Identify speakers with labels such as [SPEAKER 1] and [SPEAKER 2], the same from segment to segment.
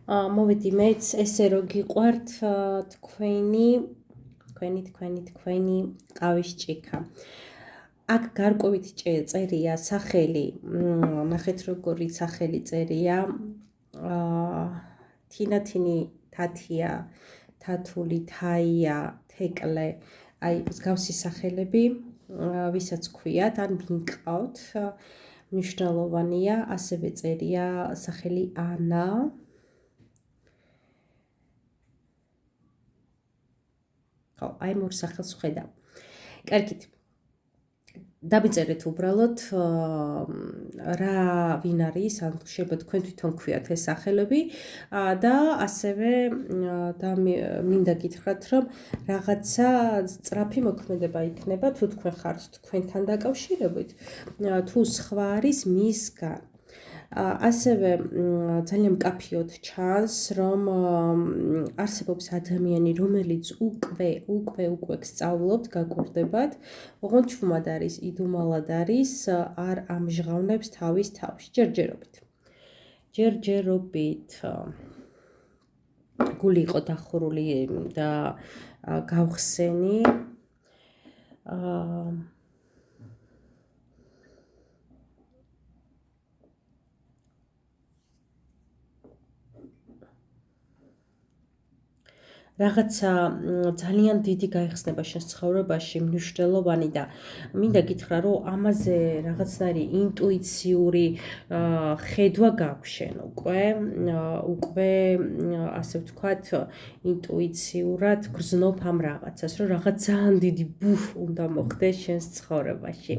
[SPEAKER 1] მოვიდი მეც ესე რო გიყვართ თქვენი ყავის ჭიქა. აქ გარკვევით წერია სახელი, ნახეთ როგორი სახელი წერია. თინათინი, თათია, თათული, თაია, თეკლე, აი მსგავსი სახელები, ვისაც ქვიათ, ან ვინ გყავთ, მნიშვნელოვანია, ასევე წერია სახელი ანა. აი მორ სახელს ვხედავ. კარგით. დავიწერეთ უბრალოდ რა ვინ არის, ან შეიძლება თქვენ თვითონ ქვიათ ეს სახელები და ასევე მინდა გითხრათ, რომ რაღაცა სწრაფი მოქმედება იქნება, თუ თქვენ ხართ თქვენთან დაკავშირებით, თუ სხვა არის მისგან. ასევე ძალიან მკაფიოდ ჩანს, რომ არსებობს ადამიანი, რომელიც უკვე გსწავლობთ, გაგურდებათ, ოღონდ ჩუმად არის, იდუმალად არის, არ ამჟღავნებს თავის თავში, ჯერჯერობით. გული იყო დახურული და გავხსენი. რაღაცა ძალიან დიდი გაიხსნება შენს ცხოვრებაში, მნიშვნელოვანი და მინდა გითხრა, რომ ამაზე რაღაცნაირი ინტუიციური ხედვა გაქვს შენ უკვე ასე ვთქვათ, ინტუიციურად გრძნობ ამ რაღაცას, რომ რაღაც ძალიან დიდი ბუფ უნდა მოხდეს შენს ცხოვრებაში.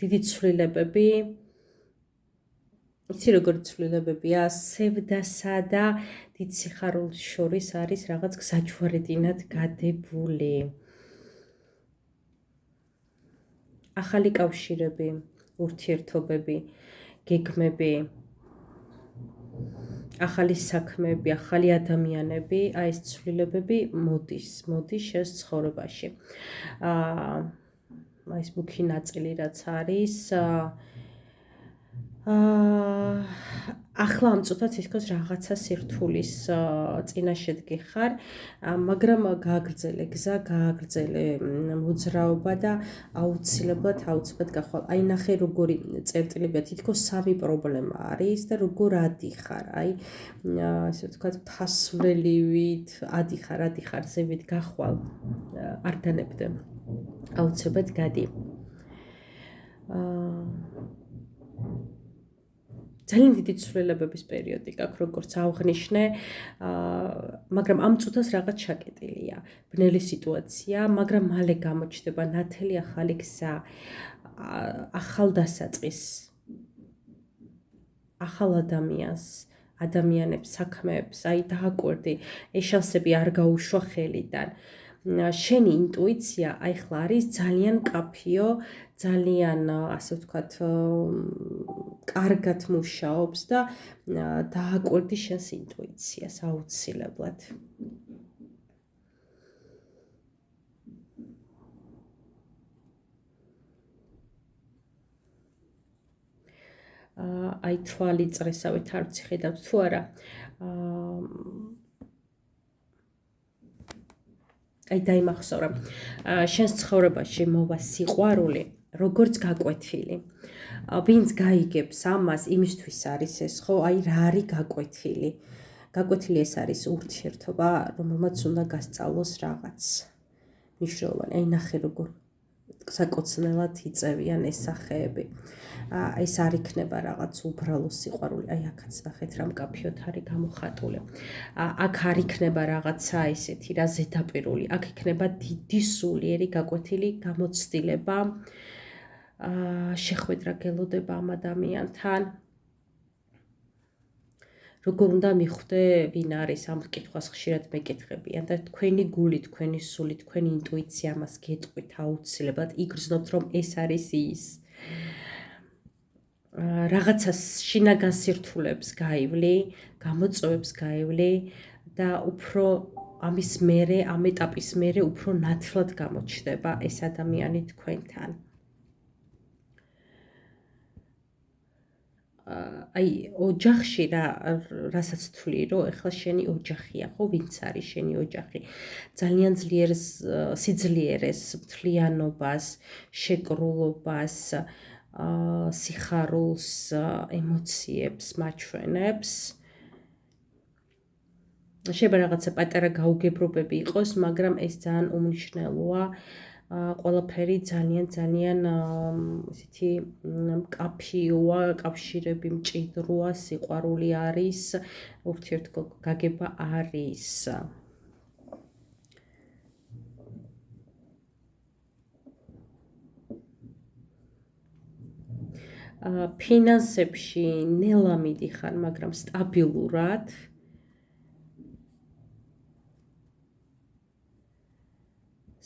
[SPEAKER 1] დიდი ცვლილებები იცი როგორი ცვლილებებია, სევდასა და დიდ სიხარულის შორის არის რაღაც გზაჯვარედინად გადებული. ახალი კავშირები, ურთიერთობები, გეგმები, ახალი საქმეები, ახალი ადამიანები, აი ეს ცვლილებები მოდის შენს ცხოვრებაში. აი ეს მუქი ნაწილი რაც არის, ახლა ამ წუთაც ითქოს რაღაცა სირთულის წინაშე დგიხარ, მაგრამ გააგრძელე გზა, გააგრძელე მოძრაობა და აუცილებლად გახვალ. აი ნახე როგორი წერტილებია, თითქოს 3 პრობლემა არის და როგორ ადიხარ, აი ასე ვთქვათ, ფასვლელივით ადიხარ, ზევით გახვალ, არ დანებდე. აუცილებლად გადი. ძალიან დიდი ცვლილებების პერიოდი გაქვს, როგორც აღვნიშნე, მაგრამ ამ წუთას რაღაც ჩაკეტილია, ბნელი სიტუაცია, მაგრამ მალე გამოჩნდება ნათელი ახალი გზა, ახალ დასაწყის, ახალ ადამიანებს, საქმეებს, აი დააკვირდი, ეშანსები არ გაუშვა ხელიდან. შენი ინტუიცია აი ხლა არის ძალიან მკაფიო, ძალიან ასე ვთქვათ, კარგად მუშაობს და დააკვირდი შენს ინტუიციას აუცილებლად. აი თვალი წრესავით არ ვიცი ხედავთ თუ არა. აი დაიმახსოვრა. შენს ცხოვრებაში მოვა სიყვარული, როგორც გაკვეთილი. ვინც გაიგებს ამას, იმისთვის არის ეს, ხო, აი რა არის გაკვეთილი. გაკვეთილი ეს არის ურთიერთობა, რომელმაც უნდა გასწავლოს რაღაც მნიშვნელოვანი. აი ნახე როგორ საკოცნელად იწევიან ეს სახეები. ეს არ იქნება რაღაც უბრალო სიყვარული, აი აქაც ნახეთ რა მკაფიოდ არის გამოხატული. აქ არ იქნება რაღაცა ესეთი რა ზედაპირული, აქ იქნება დიდი სულიერი გაკვეთილი, გამოცდილება, შეხვედრა გელოდება ამ ადამიანთან. როგორ უნდა მიხვდე ვინ არის, ამ კითხვას ხშირად მეკითხებიან და თქვენი გული, თქვენი სული, თქვენი ინტუიცია ამას გეტყვით აუცილებლად, იგრძნობთ რომ ეს არის ის. რაღაცა შინაგან სირთულებს გაივლი, გამოწვევებს გაივლი და უფრო ამის მერე, ამ ეტაპის მერე უფრო ნათლად გამოჩნდება ეს ადამიანი თქვენთან. აი ოჯახში რასაც თვლი, რომ ეხლა შენი ოჯახია, ხო, ვინც არის შენი ოჯახი. ძალიან ძლიერ სიძლიერეს, მთლიანობას, შეკრულობას, სიხარულს, ემოციებს მაჩვენებს. შეიძლება რაღაცა პატარა გაუგებრობები იყოს, მაგრამ ეს ძალიან უმნიშვნელოა. ყველაფერი ძალიან ესეთი მკაფიოა, კავშირები მჭიდროა, სიყვარული არის, ურთიერთგაგება არის. ფინანსებში ნელა მიდიხარ, მაგრამ სტაბილურად.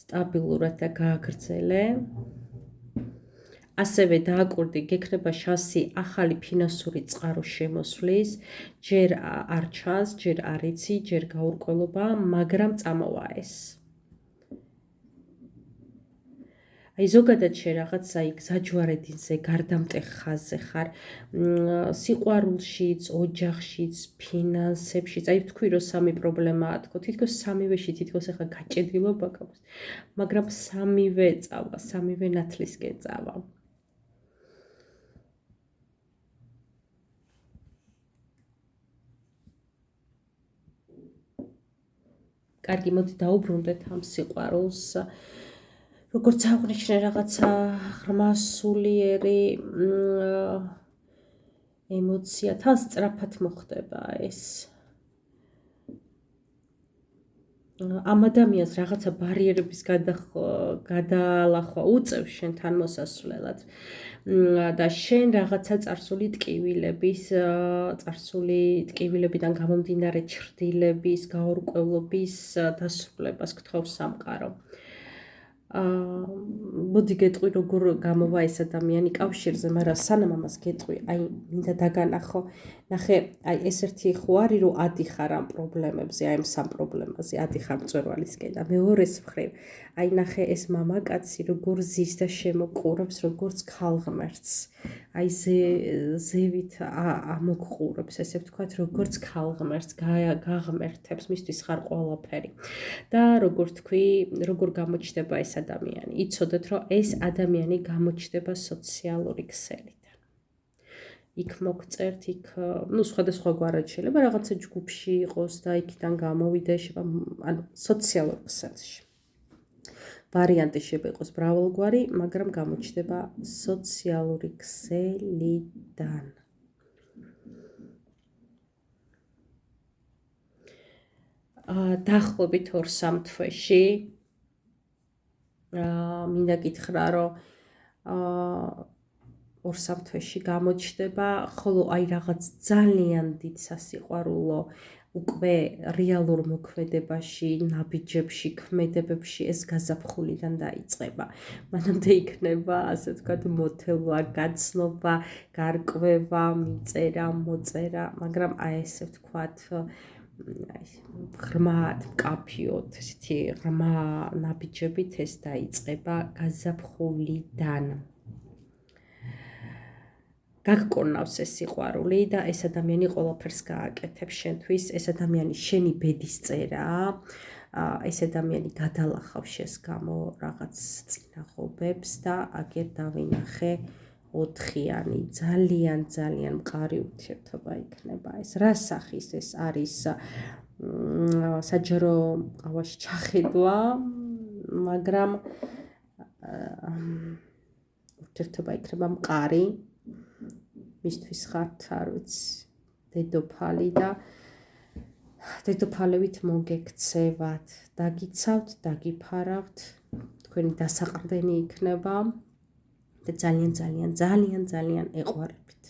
[SPEAKER 1] სტაბილურად და გააგრძელე. ასევე დააკვირდი, გექნება შანსი ახალი ფინანსური წყარო შემოსვლის, ჯერ არ ჩანს, ჯერ არ იცი, ჯერ გაურკვევლობა, მაგრამ წამოვა ეს. აი ზოგადად შე რაღაცა იქ გზაჯვარედინზე, გარდამტეხ ხაზზე ხარ, სიყვარულშიც, ოჯახშიც, ფინანსებშიც, აი თქვი რომ სამი პრობლემაა თქო, თითქოს სამივეში თითქოს ახლა გაჭედილობა გაქვს, მაგრამ სამივე წავა, სამივე ნათლისკენ წავა. კარგი, მოდი დაუბრუნდეთ ამ სიყვარულს. როგორც აღნიშნე რაღაცა ღრმა სულიერი ემოცია, თან სწრაფად მოხდება ეს. ამ ადამიანს რაღაცა ბარიერების გადალახვა უწევს შენთან მოსასვლელად და შენ რაღაცა წარსული ტკივილებიდან გამომდინარე ჩრდილების, გაურკვევლობის დასრულებას გთხოვს სამყარო. მოდი გეტყვი როგორ გამოვა ეს ადამიანი კავშირზე, მაგრამ სანამ ამას გეტყვი, აი მინდა დაგანახო, ნახე, აი ეს ერთი ხო არის რომ ადიხარ ამ პრობლემებზე, აი ამ სამ პრობლემაზე ადიხარ მწვერვალისკენ და მეორეს მხრივ, აი ნახე ეს მამაკაცი როგორ ზის და შემოყურებს, როგორც ქალღმერთს. აი ზევით ამოგყურებს, ესე ვთქვათ, როგორც ქალღმერთს, გაღმერთებს, მისთვის ხარ ყველაფერი. და როგორ თქვი, როგორ გამოჩნდება ეს ადამიანი. იცოდეთ, რომ ეს ადამიანი გამოჩნდება სოციალური ქსელიდან. იქ მოგწერთ, იქ, სხვადასხვაგვარად შეიძლება რაღაცა ჯგუფში იყოს და იქიდან გამოვიდა, ანუ სოციალურ ქსელში. ვარიანტი შეიძლება იყოს მრავალგვარი, მაგრამ გამოჩნდება სოციალური ქსელიდან. დაახლოებით 2-3 თვეში მინდა გითხრა, რომ 2-3 თვეში გამოჩნდება, ხოლო აი რაღაც ძალიან დიდ სასიყვარულო უკვე რეალურ მოქმედებაში, ნაბიჯებში, ქმედებებში ეს გაზაფხულიდან დაიწყება. მანამდე იქნება, ასე ვთქვათ, მოთელვა, გაცნობა, გარკვევა, მიწერა, მოწერა, მაგრამ აი ესე ვთქვათ, ღრმად, მკაფიოდ, ესეთი ღრმა ნაბიჯებით ეს დაიწყება გაზაფხულიდან. გაგკორნავს ეს სიყვარული და ეს ადამიანი ყველაფერს გააკეთებს შენთვის, ეს ადამიანი შენი ბედის წერაა, ეს ადამიანი გადალახავს შენს გამო რაღაც წინაღობებს და აგერ დავინახე 4-იანი ძალიან მყარი ურთიერთობა იქნება ეს. რა სახის ეს არის? საჯარო ყავაში ჩახედვა, მაგრამ ურთიერთობა იქნება მყარი. მისთვის ხართ, არ ვიცი, დედოფალი და დედოფალებით მოგექცევათ, დაგიცავთ, დაგიფარავთ, თქვენი დასაყრდენი იქნება და ძალიან ეყვარებით.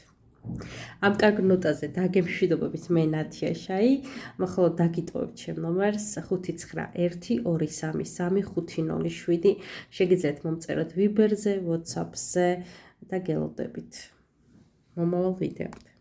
[SPEAKER 1] ამ კარგ ნოტაზე დაგემშვიდობებით მე ნათია შაი, მხოლოდ დაგიტოვებთ ჩემ ნომერს 593335507. შეგიძლიათ მომწეროთ ვიბერზე, WhatsApp-ზე და გელოდებით. მომავალ ვიდეომდე.